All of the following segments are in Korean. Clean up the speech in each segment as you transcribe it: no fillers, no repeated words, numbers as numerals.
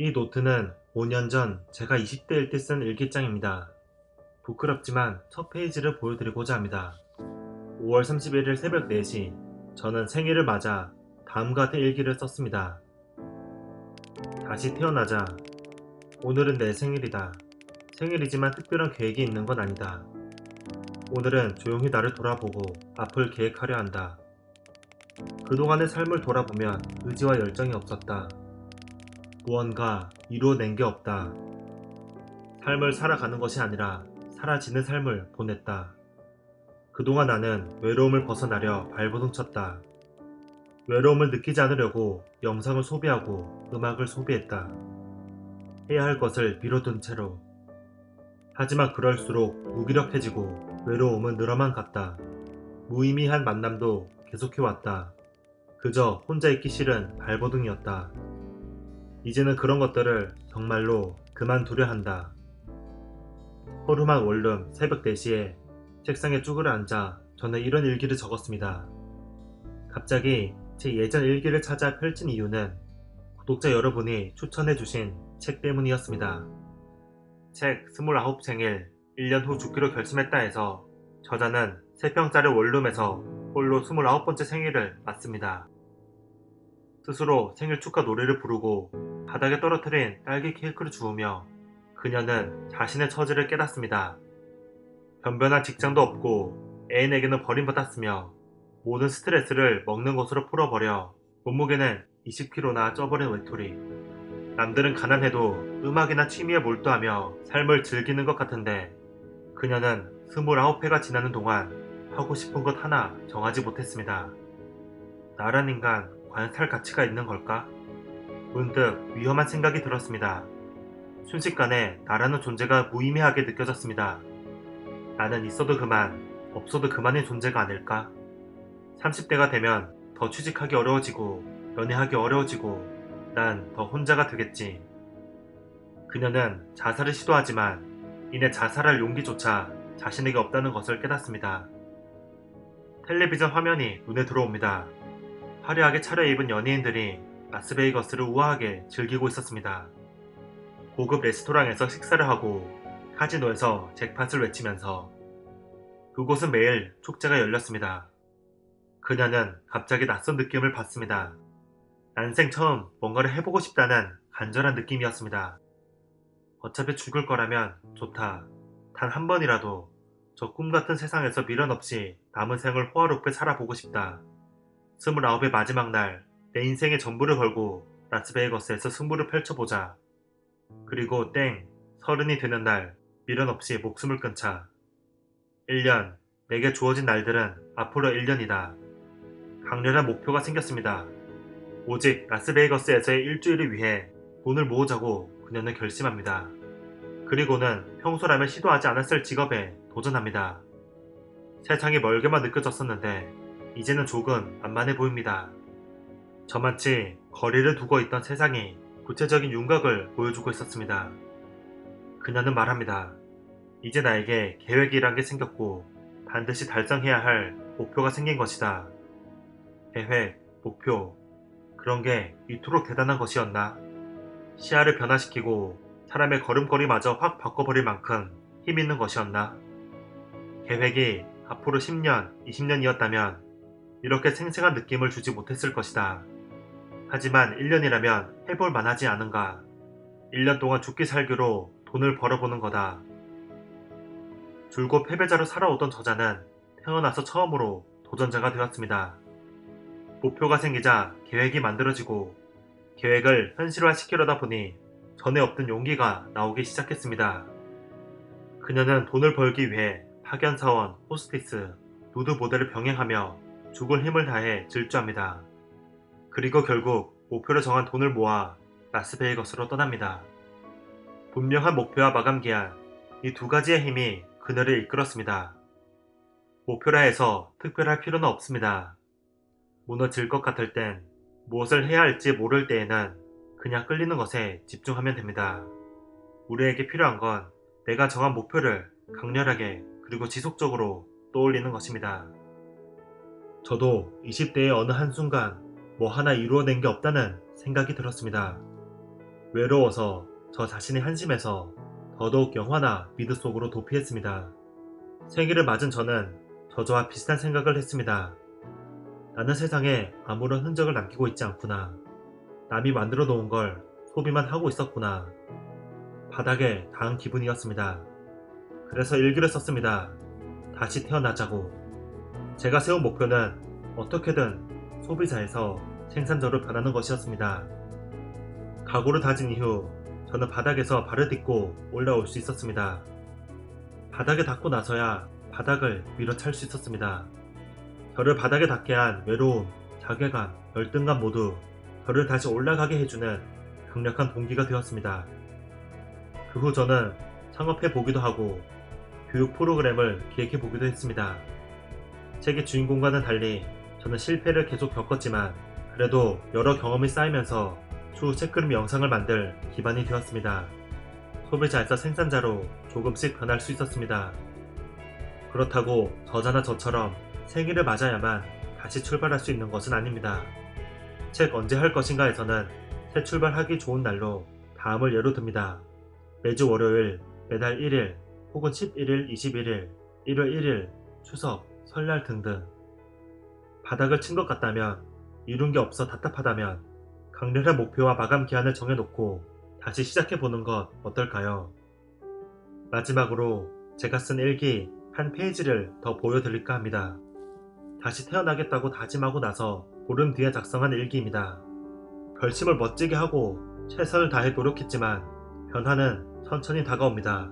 이 노트는 5년 전 제가 20대일 때 쓴 일기장입니다. 부끄럽지만 첫 페이지를 보여드리고자 합니다. 5월 31일 새벽 4시, 저는 생일을 맞아 다음과 같은 일기를 썼습니다. 다시 태어나자. 오늘은 내 생일이다. 생일이지만 특별한 계획이 있는 건 아니다. 오늘은 조용히 나를 돌아보고 앞을 계획하려 한다. 그동안의 삶을 돌아보면 의지와 열정이 없었다. 무언가 이루어낸 게 없다. 삶을 살아가는 것이 아니라 사라지는 삶을 보냈다. 그동안 나는 외로움을 벗어나려 발버둥 쳤다. 외로움을 느끼지 않으려고 영상을 소비하고 음악을 소비했다. 해야 할 것을 미뤄둔 채로. 하지만 그럴수록 무기력해지고 외로움은 늘어만 갔다. 무의미한 만남도 계속해왔다. 그저 혼자 있기 싫은 발버둥이었다. 이제는 그런 것들을 정말로 그만두려 한다. 허름한 원룸 새벽 4시에 책상에 쭈그려 앉아 저는 이런 일기를 적었습니다. 갑자기 제 예전 일기를 찾아 펼친 이유는 구독자 여러분이 추천해주신 책 때문이었습니다. 책 29 생일 1년 후 죽기로 결심했다 해서 저자는 3평짜리 원룸에서 홀로 29번째 생일을 맞습니다. 스스로 생일 축하 노래를 부르고 바닥에 떨어뜨린 딸기 케이크를 주우며 그녀는 자신의 처지를 깨닫습니다. 변변한 직장도 없고 애인에게는 버림받았으며 모든 스트레스를 먹는 것으로 풀어버려 몸무게는 20kg나 쪄버린 외톨이. 남들은 가난해도 음악이나 취미에 몰두하며 삶을 즐기는 것 같은데 그녀는 29회가 지나는 동안 하고 싶은 것 하나 정하지 못했습니다. 나란 인간 과연 살 가치가 있는 걸까? 문득 위험한 생각이 들었습니다. 순식간에 나라는 존재가 무의미하게 느껴졌습니다. 나는 있어도 그만, 없어도 그만의 존재가 아닐까? 30대가 되면 더 취직하기 어려워지고 연애하기 어려워지고 난 더 혼자가 되겠지. 그녀는 자살을 시도하지만 이내 자살할 용기조차 자신에게 없다는 것을 깨닫습니다. 텔레비전 화면이 눈에 들어옵니다. 화려하게 차려입은 연예인들이 라스베이거스를 우아하게 즐기고 있었습니다. 고급 레스토랑에서 식사를 하고 카지노에서 잭팟을 외치면서 그곳은 매일 축제가 열렸습니다. 그녀는 갑자기 낯선 느낌을 받습니다. 난생 처음 뭔가를 해보고 싶다는 간절한 느낌이었습니다. 어차피 죽을 거라면 좋다. 단 한 번이라도 저 꿈같은 세상에서 미련 없이 남은 생을 호화롭게 살아보고 싶다. 29의 마지막 날, 내 인생의 전부를 걸고 라스베이거스에서 승부를 펼쳐보자. 그리고 땡, 30이 되는 날, 미련 없이 목숨을 끊자. 1년, 내게 주어진 날들은 앞으로 1년이다. 강렬한 목표가 생겼습니다. 오직 라스베이거스에서의 일주일을 위해 돈을 모으자고 그녀는 결심합니다. 그리고는 평소라면 시도하지 않았을 직업에 도전합니다. 세상이 멀게만 느껴졌었는데 이제는 조금 만만해 보입니다. 저마치 거리를 두고 있던 세상이 구체적인 윤곽을 보여주고 있었습니다. 그녀는 말합니다. 이제 나에게 계획이란 게 생겼고 반드시 달성해야 할 목표가 생긴 것이다. 계획, 목표, 그런 게 이토록 대단한 것이었나? 시야를 변화시키고 사람의 걸음걸이마저 확 바꿔버릴 만큼 힘있는 것이었나? 계획이 앞으로 10년, 20년이었다면 이렇게 생생한 느낌을 주지 못했을 것이다. 하지만 1년이라면 해볼 만하지 않은가? 1년 동안 죽기 살기로 돈을 벌어보는 거다. 줄곧 패배자로 살아오던 저자는 태어나서 처음으로 도전자가 되었습니다. 목표가 생기자 계획이 만들어지고 계획을 현실화시키려다 보니 전에 없던 용기가 나오기 시작했습니다. 그녀는 돈을 벌기 위해 파견사원, 호스티스, 누드 모델을 병행하며 죽을 힘을 다해 질주합니다. 그리고 결국 목표를 정한 돈을 모아 라스베이거스로 떠납니다. 분명한 목표와 마감 기한, 이 두 가지의 힘이 그녀를 이끌었습니다. 목표라 해서 특별할 필요는 없습니다. 무너질 것 같을 땐, 무엇을 해야 할지 모를 때에는 그냥 끌리는 것에 집중하면 됩니다. 우리에게 필요한 건 내가 정한 목표를 강렬하게 그리고 지속적으로 떠올리는 것입니다. 저도 20대의 어느 한순간 뭐 하나 이루어낸 게 없다는 생각이 들었습니다. 외로워서 저 자신이 한심해서 더더욱 영화나 미드 속으로 도피했습니다. 생일을 맞은 저는 저와 비슷한 생각을 했습니다. 나는 세상에 아무런 흔적을 남기고 있지 않구나. 남이 만들어 놓은 걸 소비만 하고 있었구나. 바닥에 닿은 기분이었습니다. 그래서 일기를 썼습니다. 다시 태어나자고. 제가 세운 목표는 어떻게든 소비자에서 생산자로 변하는 것이었습니다. 각오를 다진 이후 저는 바닥에서 발을 딛고 올라올 수 있었습니다. 바닥에 닿고 나서야 바닥을 밀어찰 수 있었습니다. 저를 바닥에 닿게 한 외로움, 자괴감, 열등감 모두 저를 다시 올라가게 해주는 강력한 동기가 되었습니다. 그 후 저는 창업해 보기도 하고 교육 프로그램을 기획해 보기도 했습니다. 책의 주인공과는 달리 저는 실패를 계속 겪었지만 그래도 여러 경험이 쌓이면서 추후 책그림 영상을 만들 기반이 되었습니다. 소비자에서 생산자로 조금씩 변할 수 있었습니다. 그렇다고 저자나 저처럼 생일을 맞아야만 다시 출발할 수 있는 것은 아닙니다. 책 언제 할 것인가에서는 새 출발하기 좋은 날로 다음을 예로 듭니다. 매주 월요일, 매달 1일, 혹은 11일, 21일, 1월 1일, 추석, 설날 등등. 바닥을 친 것 같다면, 이룬 게 없어 답답하다면 강렬한 목표와 마감 기한을 정해놓고 다시 시작해보는 것 어떨까요? 마지막으로 제가 쓴 일기 한 페이지를 더 보여드릴까 합니다. 다시 태어나겠다고 다짐하고 나서 보름 뒤에 작성한 일기입니다. 결심을 멋지게 하고 최선을 다해 노력했지만 변화는 천천히 다가옵니다.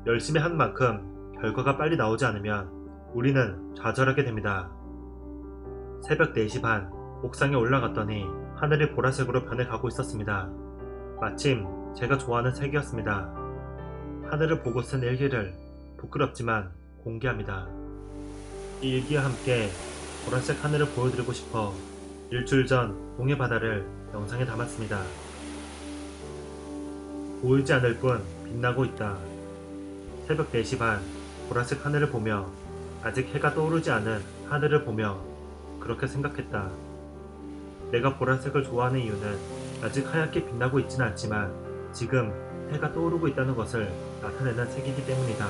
열심히 한 만큼 결과가 빨리 나오지 않으면 우리는 좌절하게 됩니다. 새벽 4시 반 옥상에 올라갔더니 하늘이 보라색으로 변해가고 있었습니다. 마침 제가 좋아하는 색이었습니다. 하늘을 보고 쓴 일기를 부끄럽지만 공개합니다. 이 일기와 함께 보라색 하늘을 보여드리고 싶어 일주일 전 동해 바다를 영상에 담았습니다. 보이지 않을 뿐 빛나고 있다. 새벽 4시 반 보라색 하늘을 보며 아직 해가 떠오르지 않은 하늘을 보며 그렇게 생각했다. 내가 보라색을 좋아하는 이유는 아직 하얗게 빛나고 있지는 않지만 지금 해가 떠오르고 있다는 것을 나타내는 색이기 때문이다.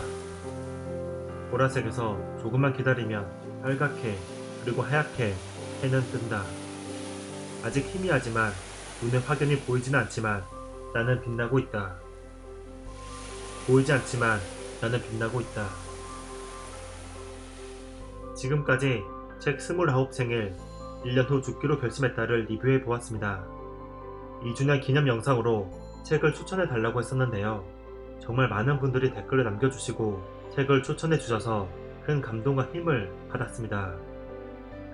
보라색에서 조금만 기다리면 빨갛게 그리고 하얗게 해는 뜬다. 아직 희미하지만 눈에 확연히 보이지는 않지만 나는 빛나고 있다. 보이지 않지만 나는 빛나고 있다. 지금까지 책 29생일 1년 후 죽기로 결심했다를 리뷰해 보았습니다. 2주년 기념 영상으로 책을 추천해 달라고 했었는데요. 정말 많은 분들이 댓글을 남겨주시고 책을 추천해 주셔서 큰 감동과 힘을 받았습니다.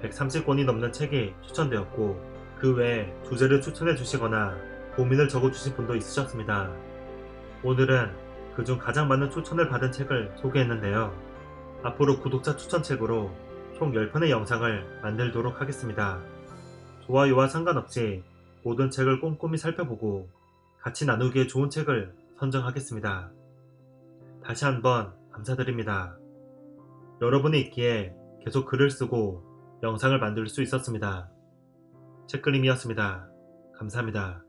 130권이 넘는 책이 추천되었고 그 외에 주제를 추천해 주시거나 고민을 적어 주신 분도 있으셨습니다. 오늘은 그중 가장 많은 추천을 받은 책을 소개했는데요. 앞으로 구독자 추천책으로 총 10편의 영상을 만들도록 하겠습니다. 좋아요와 상관없이 모든 책을 꼼꼼히 살펴보고 같이 나누기에 좋은 책을 선정하겠습니다. 다시 한번 감사드립니다. 여러분이 있기에 계속 글을 쓰고 영상을 만들 수 있었습니다. 책그림이었습니다. 감사합니다.